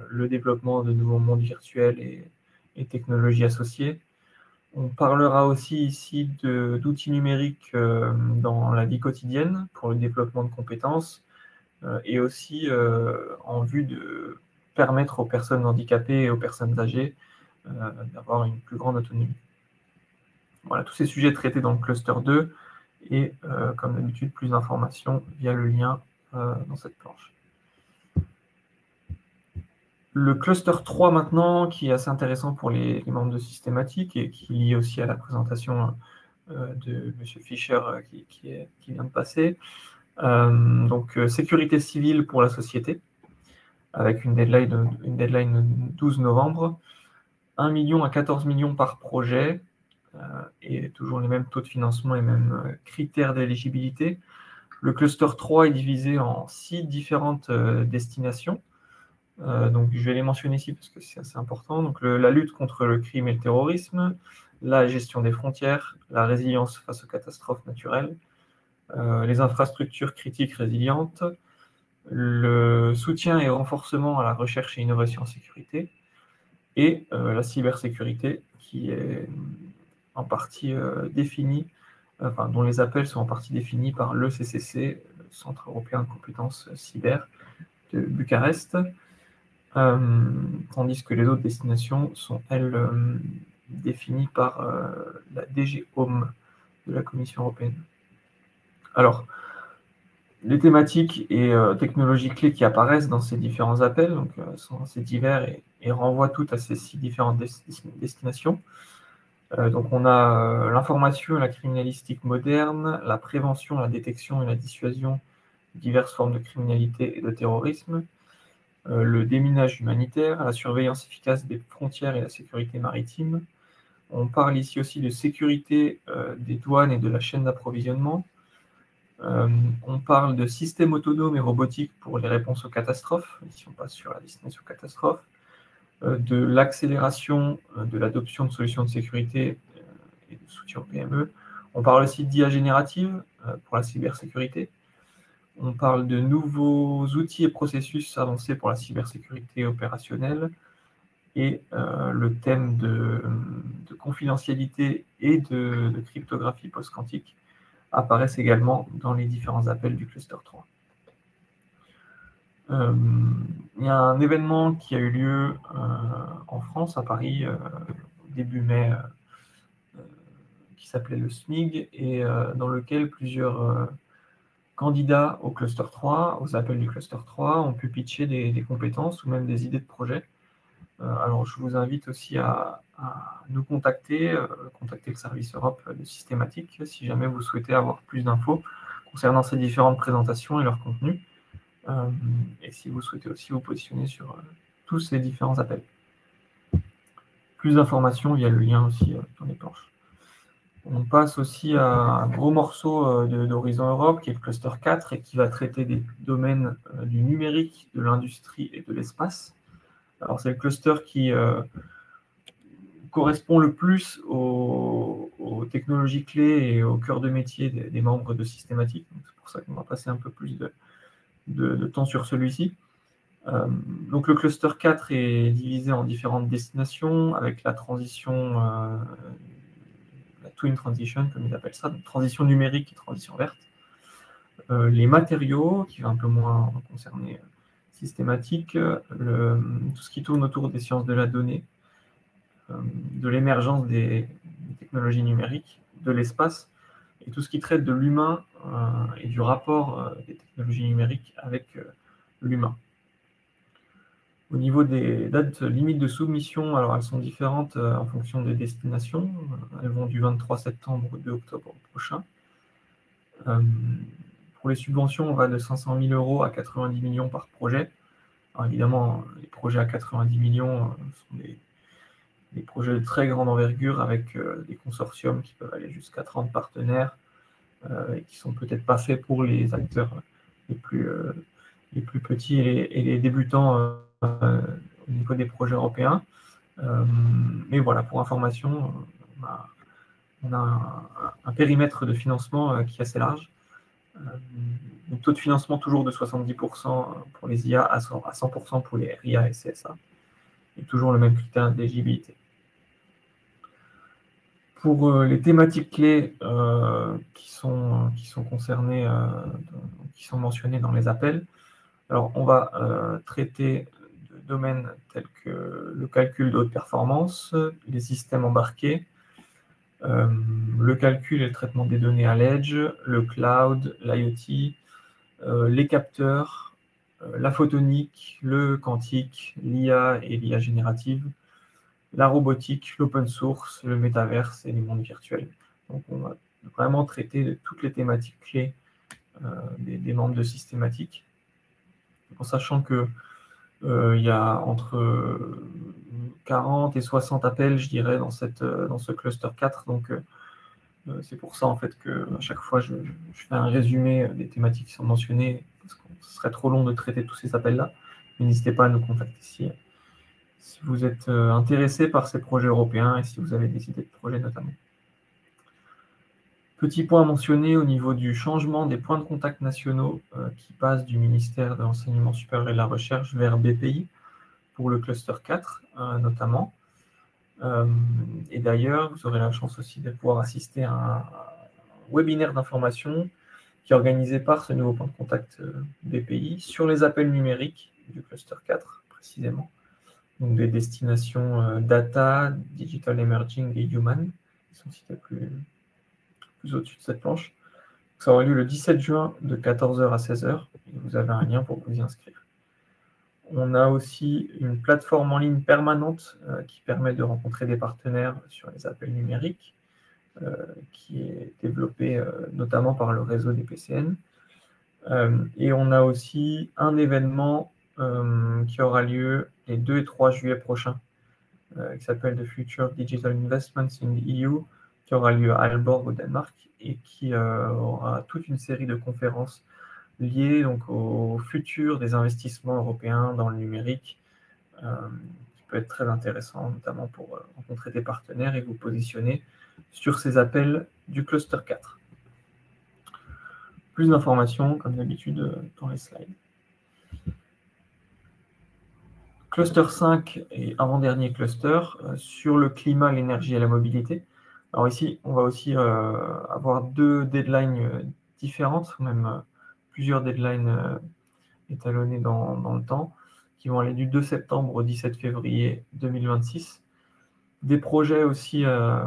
le développement de nouveaux mondes virtuels et technologies associées. On parlera aussi ici d'outils numériques dans la vie quotidienne pour le développement de compétences et aussi en vue de permettre aux personnes handicapées et aux personnes âgées d'avoir une plus grande autonomie. Voilà, tous ces sujets traités dans le cluster 2 et comme d'habitude, plus d'informations via le lien dans cette planche. Le cluster 3 maintenant, qui est assez intéressant pour les membres de Systématique et qui est lié aussi à la présentation de M. Fischer qui vient de passer. Donc, sécurité civile pour la société, avec une deadline 12 novembre, 1 million à 14 millions par projet, et toujours les mêmes taux de financement et mêmes critères d'éligibilité. Le cluster 3 est divisé en 6 différentes destinations. Donc, je vais les mentionner ici parce que c'est assez important. Donc, la lutte contre le crime et le terrorisme, la gestion des frontières, la résilience face aux catastrophes naturelles, les infrastructures critiques résilientes, le soutien et renforcement à la recherche et innovation en sécurité, et la cybersécurité qui est en partie définie, dont les appels sont en partie définis par le CCC, le Centre européen de compétences cyber de Bucarest, tandis que les autres destinations sont, elles, définies par la DG Home de la Commission européenne. Alors, les thématiques et technologies clés qui apparaissent dans ces différents appels sont assez divers et renvoient toutes à ces 6 différentes destinations. Donc on a l'information et la criminalistique moderne, la prévention, la détection et la dissuasion de diverses formes de criminalité et de terrorisme, le déminage humanitaire, la surveillance efficace des frontières et la sécurité maritime. On parle ici aussi de sécurité des douanes et de la chaîne d'approvisionnement. On parle de systèmes autonomes et robotiques pour les réponses aux catastrophes, ici on passe sur la destination catastrophe, de l'accélération de l'adoption de solutions de sécurité et de soutien aux PME. On parle aussi d'IA générative pour la cybersécurité. On parle de nouveaux outils et processus avancés pour la cybersécurité opérationnelle et le thème de confidentialité et de cryptographie post-quantique apparaissent également dans les différents appels du cluster 3. Il y a un événement qui a eu lieu en France, à Paris, début mai, qui s'appelait le SMIG, et dans lequel plusieurs candidats au cluster 3, aux appels du cluster 3, ont pu pitcher des compétences ou même des idées de projet. Alors, je vous invite aussi à nous contacter le service Europe de Systématique, si jamais vous souhaitez avoir plus d'infos concernant ces différentes présentations et leur contenu. Et si vous souhaitez aussi vous positionner sur tous ces différents appels. Plus d'informations via le lien aussi dans les planches. On passe aussi à un gros morceau d'Horizon Europe, qui est le cluster 4, et qui va traiter des domaines du numérique, de l'industrie et de l'espace. Alors c'est le cluster qui correspond le plus aux technologies clés et au cœur de métier des membres de Systématique. C'est pour ça qu'on va passer un peu plus de temps sur celui-ci. Donc le cluster 4 est divisé en différentes destinations avec la transition, la twin transition comme ils appellent ça, donc transition numérique et transition verte. Les matériaux, qui va un peu moins concerner Systématique, tout ce qui tourne autour des sciences de la donnée, de l'émergence des technologies numériques, de l'espace, et tout ce qui traite de l'humain et du rapport des technologies numériques avec l'humain. Au niveau des dates limites de soumission, alors elles sont différentes en fonction des destinations. Elles vont du 23 septembre au 2 octobre prochain. Pour les subventions, on va de 500 000 € à 90 millions par projet. Alors évidemment, les projets à 90 millions sont des projets de très grande envergure avec des consortiums qui peuvent aller jusqu'à 30 partenaires et qui ne sont peut-être pas faits pour les acteurs les plus petits et les débutants au niveau des projets européens. Mais voilà, pour information, on a un périmètre de financement qui est assez large. Un taux de financement toujours de 70% pour les IA, à 100% pour les RIA et CSA. Et toujours le même critère d'éligibilité. Pour les thématiques clés qui sont concernées, qui sont mentionnées dans les appels, alors on va traiter de domaines tels que le calcul de haute performance, les systèmes embarqués, le calcul et le traitement des données à l'edge, le cloud, l'IoT, les capteurs, la photonique, le quantique, l'IA et l'IA générative, la robotique, l'open source, le métaverse et les mondes virtuels. Donc on va vraiment traiter de toutes les thématiques clés des membres de Systématique, en sachant que il y a entre 40 et 60 appels, je dirais, dans ce cluster 4. Donc c'est pour ça en fait que à chaque fois je fais un résumé des thématiques qui sont mentionnées, parce que ce serait trop long de traiter tous ces appels-là. Mais n'hésitez pas à nous contacter si vous êtes intéressé par ces projets européens et si vous avez des idées de projets notamment. Petit point à mentionner au niveau du changement des points de contact nationaux qui passent du ministère de l'Enseignement supérieur et de la Recherche vers BPI pour le cluster 4 notamment. Et d'ailleurs, vous aurez la chance aussi de pouvoir assister à un webinaire d'information qui est organisé par ce nouveau point de contact BPI sur les appels numériques du cluster 4 précisément. Donc des destinations data, digital emerging et human, qui sont cités plus au-dessus de cette planche. Ça aura lieu le 17 juin de 14h à 16h. Et vous avez un lien pour vous y inscrire. On a aussi une plateforme en ligne permanente qui permet de rencontrer des partenaires sur les appels numériques, qui est développée notamment par le réseau des PCN. Et on a aussi un événement qui aura lieu les 2 et 3 juillet prochains, qui s'appelle The Future Digital Investments in the EU, qui aura lieu à Aalborg au Danemark et qui aura toute une série de conférences liées donc, au futur des investissements européens dans le numérique, qui peut être très intéressant, notamment pour rencontrer des partenaires et vous positionner sur ces appels du cluster 4. Plus d'informations, comme d'habitude, dans les slides. Cluster 5 et avant-dernier cluster sur le climat, l'énergie et la mobilité. Alors ici, on va aussi avoir 2 deadlines différentes, même plusieurs deadlines étalonnés dans le temps, qui vont aller du 2 septembre au 17 février 2026. Des projets aussi de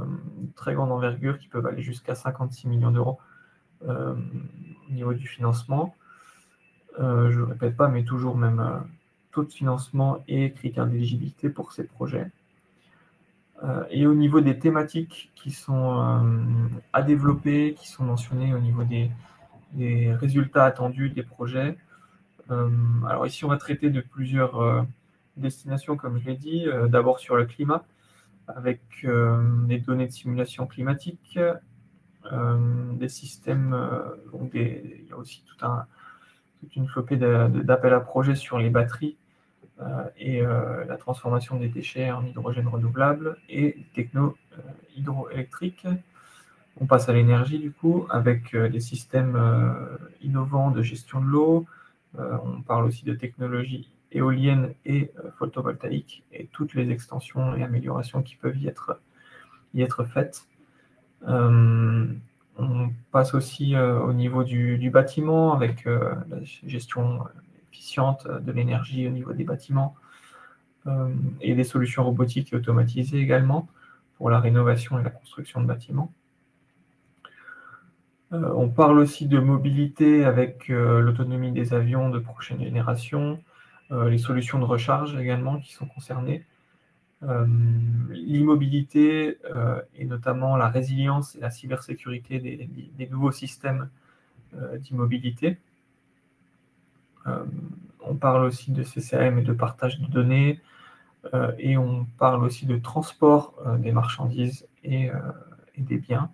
très grande envergure qui peuvent aller jusqu'à 56 millions d'euros au niveau du financement. Je ne le répète pas, mais toujours même taux de financement et critères d'éligibilité pour ces projets. Et au niveau des thématiques qui sont à développer, qui sont mentionnées au niveau des résultats attendus des projets, alors ici, on va traiter de plusieurs destinations, comme je l'ai dit. D'abord sur le climat, avec des données de simulation climatique, des systèmes, donc il y a aussi toute une flopée d'appels à projets sur les batteries et la transformation des déchets en hydrogène renouvelable et techno hydroélectriques. On passe à l'énergie, du coup, avec des systèmes innovants de gestion de l'eau. On parle aussi de technologies éoliennes et photovoltaïques et toutes les extensions et améliorations qui peuvent y être faites. On passe aussi au niveau du bâtiment avec la gestion efficiente de l'énergie au niveau des bâtiments et des solutions robotiques et automatisées également pour la rénovation et la construction de bâtiments. On parle aussi de mobilité avec l'autonomie des avions de prochaine génération, les solutions de recharge également qui sont concernées, l'immobilité et notamment la résilience et la cybersécurité des nouveaux systèmes d'immobilité. On parle aussi de CCM et de partage de données, et on parle aussi de transport des marchandises et des biens.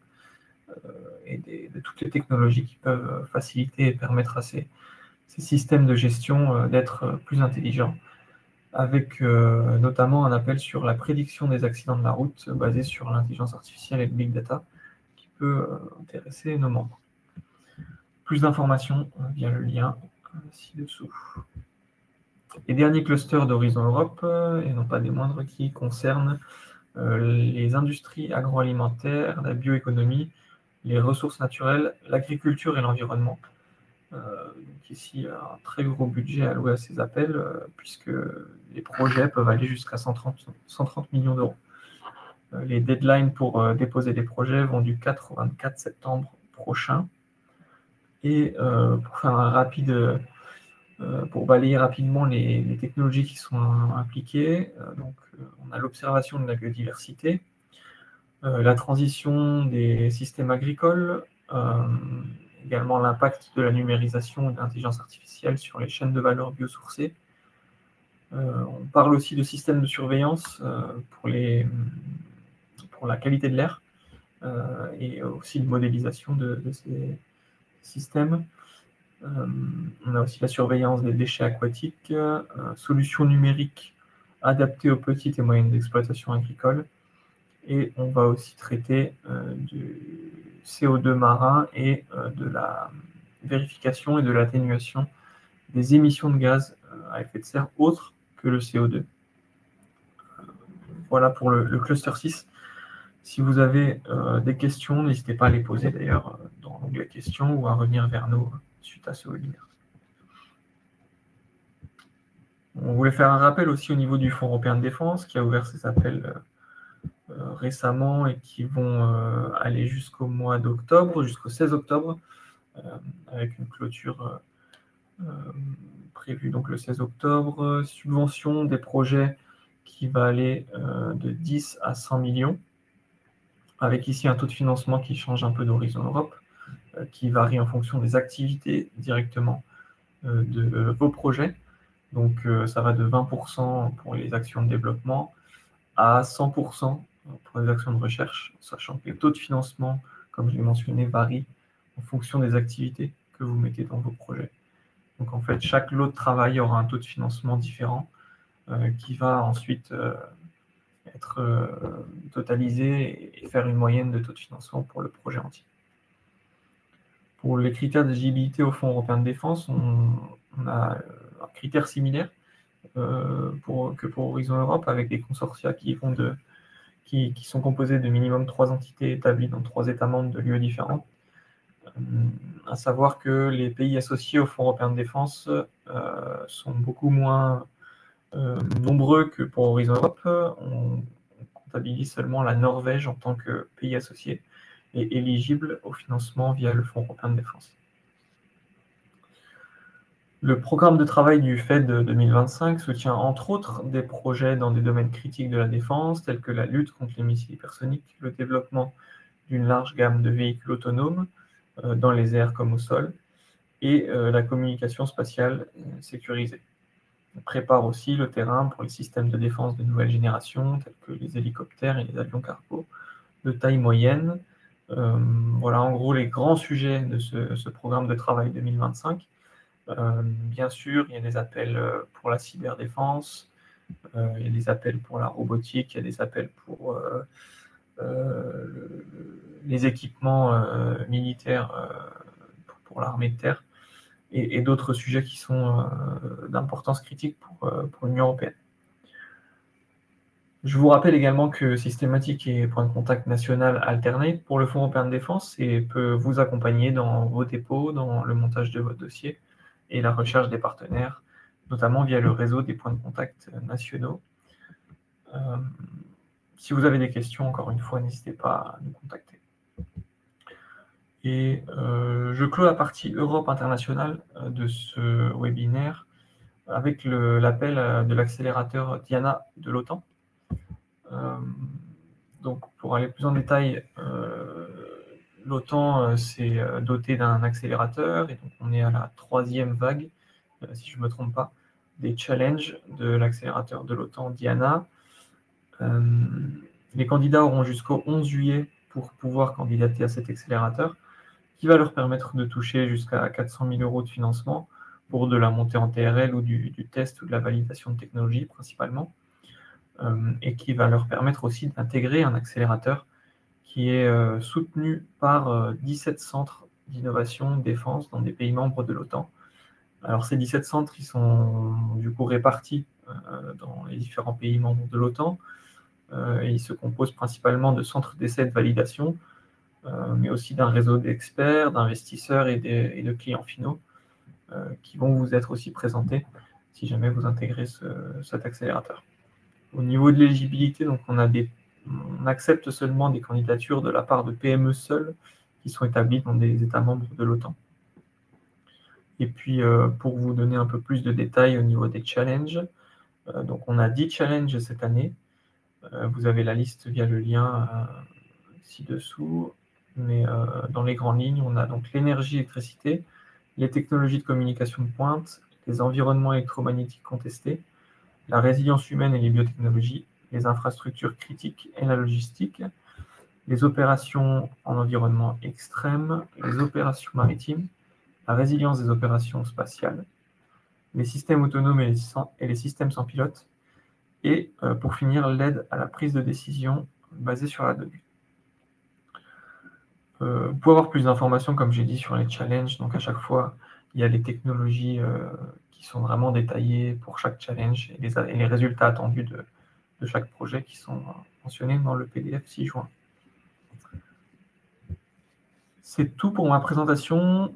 Et de toutes les technologies qui peuvent faciliter et permettre à ces systèmes de gestion d'être plus intelligents, avec notamment un appel sur la prédiction des accidents de la route basé sur l'intelligence artificielle et le big data, qui peut intéresser nos membres. Plus d'informations via le lien ci-dessous. Et dernier cluster d'Horizon Europe, et non pas des moindres, qui concerne les industries agroalimentaires, la bioéconomie, les ressources naturelles, l'agriculture et l'environnement. Donc ici, un très gros budget alloué à ces appels, puisque les projets peuvent aller jusqu'à 130 millions d'euros. Les deadlines pour déposer des projets vont du 4 au 24 septembre prochain. Et pour faire un rapide, pour balayer rapidement les technologies qui sont impliquées, donc on a l'observation de la biodiversité, la transition des systèmes agricoles, également l'impact de la numérisation et de l'intelligence artificielle sur les chaînes de valeur biosourcées. On parle aussi de systèmes de surveillance pour la qualité de l'air et aussi de modélisation de ces systèmes. On a aussi la surveillance des déchets aquatiques, solutions numériques adaptées aux petites et moyennes exploitations agricoles. Et on va aussi traiter du CO2 marin et de la vérification et de l'atténuation des émissions de gaz à effet de serre autres que le CO2. Voilà pour le cluster 6. Si vous avez des questions, n'hésitez pas à les poser d'ailleurs dans l'onglet questions ou à revenir vers nous suite à ce webinaire. On voulait faire un rappel aussi au niveau du Fonds européen de défense qui a ouvert ses appels récemment et qui vont aller jusqu'au mois d'octobre, jusqu'au 16 octobre, avec une clôture prévue donc le 16 octobre. Subvention des projets qui va aller de 10 à 100 millions, avec ici un taux de financement qui change un peu d'Horizon Europe, qui varie en fonction des activités directement de vos projets. Donc ça va de 20% pour les actions de développement à 100% pour les actions de recherche, sachant que les taux de financement, comme je l'ai mentionné, varient en fonction des activités que vous mettez dans vos projets. Donc en fait, chaque lot de travail aura un taux de financement différent qui va ensuite être totalisé et faire une moyenne de taux de financement pour le projet entier. Pour les critères d'éligibilité au Fonds européen de défense, on a un critère similaire que pour Horizon Europe, avec des consortia qui sont composés de minimum 3 entités établies dans 3 États membres de lieux différents. À savoir que les pays associés au Fonds européen de défense sont beaucoup moins nombreux que pour Horizon Europe. On comptabilise seulement la Norvège en tant que pays associé et éligible au financement via le Fonds européen de défense. Le programme de travail du FED 2025 soutient entre autres des projets dans des domaines critiques de la défense, tels que la lutte contre les missiles hypersoniques, le développement d'une large gamme de véhicules autonomes dans les airs comme au sol, et la communication spatiale sécurisée. On prépare aussi le terrain pour les systèmes de défense de nouvelle génération, tels que les hélicoptères et les avions cargo de taille moyenne. Voilà en gros les grands sujets de ce programme de travail 2025. Bien sûr, il y a des appels pour la cyberdéfense, il y a des appels pour la robotique, il y a des appels pour les équipements militaires pour l'armée de terre et d'autres sujets qui sont d'importance critique pour l'Union européenne. Je vous rappelle également que Systématique est point de contact national Alternate pour le Fonds européen de défense et peut vous accompagner dans vos dépôts, dans le montage de votre dossier et la recherche des partenaires, notamment via le réseau des points de contact nationaux. Si vous avez des questions, encore une fois, n'hésitez pas à nous contacter. Et je clôt la partie Europe internationale de ce webinaire avec l'appel de l'accélérateur Diana de l'OTAN. Donc, pour aller plus en détail, l'OTAN s'est doté d'un accélérateur et donc on est à la 3e vague, si je ne me trompe pas, des challenges de l'accélérateur de l'OTAN Diana. Les candidats auront jusqu'au 11 juillet pour pouvoir candidater à cet accélérateur qui va leur permettre de toucher jusqu'à 400 000 € de financement pour de la montée en TRL ou du test ou de la validation de technologie principalement, et qui va leur permettre aussi d'intégrer un accélérateur qui est soutenu par 17 centres d'innovation défense dans des pays membres de l'OTAN. Alors ces 17 centres, ils sont du coup répartis dans les différents pays membres de l'OTAN, et ils se composent principalement de centres d'essai et de validation, mais aussi d'un réseau d'experts, d'investisseurs et de clients finaux qui vont vous être aussi présentés si jamais vous intégrez cet accélérateur. Au niveau de l'éligibilité, donc on accepte seulement des candidatures de la part de PME seules qui sont établies dans des États membres de l'OTAN. Et puis, pour vous donner un peu plus de détails au niveau des challenges, donc on a 10 challenges cette année. Vous avez la liste via le lien ci-dessous, mais dans les grandes lignes, on a donc l'énergie, l'électricité, les technologies de communication de pointe, les environnements électromagnétiques contestés, la résilience humaine et les biotechnologies, les infrastructures critiques et la logistique, les opérations en environnement extrême, les opérations maritimes, la résilience des opérations spatiales, les systèmes autonomes et les systèmes sans pilote, Et pour finir, l'aide à la prise de décision basée sur la donnée. Vous pouvez avoir plus d'informations, comme j'ai dit, sur les challenges. Donc à chaque fois, il y a les technologies qui sont vraiment détaillées pour chaque challenge et les résultats attendus de chaque projet qui sont mentionnés dans le PDF 6 juin. C'est tout pour ma présentation.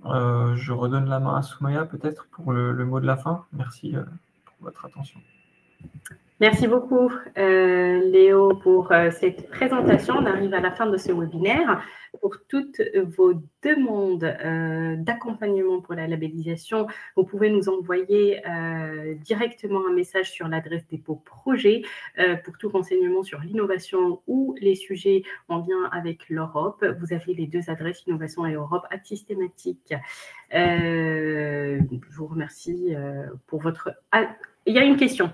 Je redonne la main à Soumaya peut-être pour le mot de la fin. Merci pour votre attention. Merci beaucoup, Léo, pour cette présentation. On arrive à la fin de ce webinaire. Pour toutes vos demandes d'accompagnement pour la labellisation, vous pouvez nous envoyer directement un message sur l'adresse dépôt projet pour tout renseignement sur l'innovation ou les sujets en lien avec l'Europe. Vous avez les deux adresses, Innovation et Europe, à Systématique. Je vous remercie pour votre... Il y a une question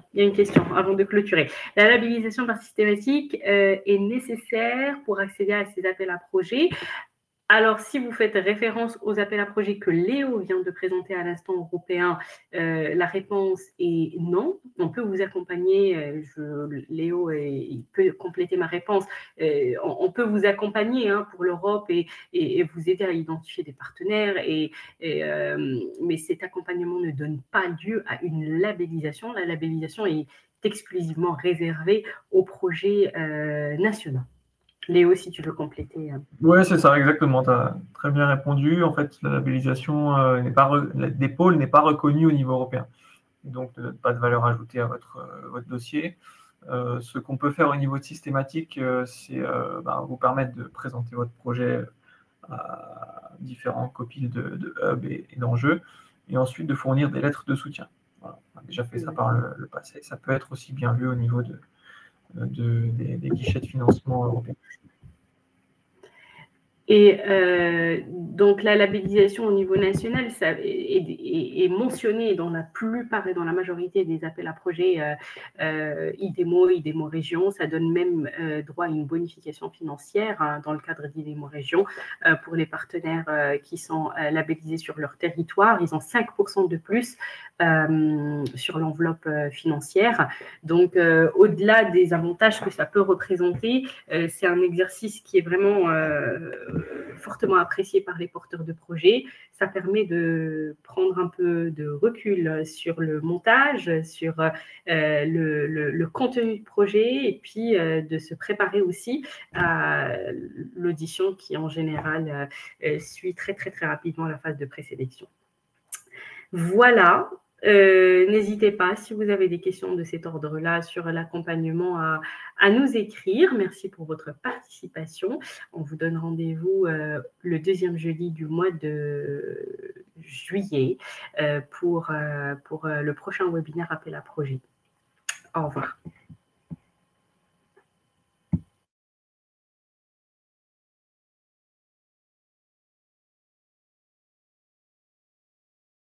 avant de clôturer. La labellisation par Systématique est nécessaire pour accéder à ces appels à projets. Alors, si vous faites référence aux appels à projets que Léo vient de présenter à l'instant européen, la réponse est non. On peut vous accompagner, Léo il peut compléter ma réponse, on peut vous accompagner pour l'Europe et vous aider à identifier des partenaires, mais cet accompagnement ne donne pas lieu à une labellisation. La labellisation est exclusivement réservée aux projets nationaux. Léo, si tu veux compléter. Oui, c'est ça, exactement. Tu as très bien répondu. En fait, la labellisation des pôles n'est pas reconnue au niveau européen. Donc, ne donne pas de valeur ajoutée à votre dossier. Ce qu'on peut faire au niveau de Systématique, c'est vous permettre de présenter votre projet à différents copiles de hubs et d'enjeux, et ensuite de fournir des lettres de soutien. Voilà. On a déjà fait ça par le passé. Ça peut être aussi bien vu au niveau des guichets de financement européens. Et donc, la labellisation au niveau national ça est mentionnée dans la plupart et dans la majorité des appels à projets IDEMO Région. Ça donne même droit à une bonification financière dans le cadre d'IDEMO Région pour les partenaires qui sont labellisés sur leur territoire. Ils ont 5% de plus sur l'enveloppe financière. Donc, au-delà des avantages que ça peut représenter, c'est un exercice qui est vraiment fortement apprécié par les porteurs de projets. Ça permet de prendre un peu de recul sur le montage, sur le contenu de projet, et puis de se préparer aussi à l'audition qui, en général, suit très, très, très rapidement la phase de présélection. Voilà. N'hésitez pas, si vous avez des questions de cet ordre-là sur l'accompagnement, à nous écrire. Merci pour votre participation. On vous donne rendez-vous le deuxième jeudi du mois de juillet pour le prochain webinaire appel à projet. Au revoir.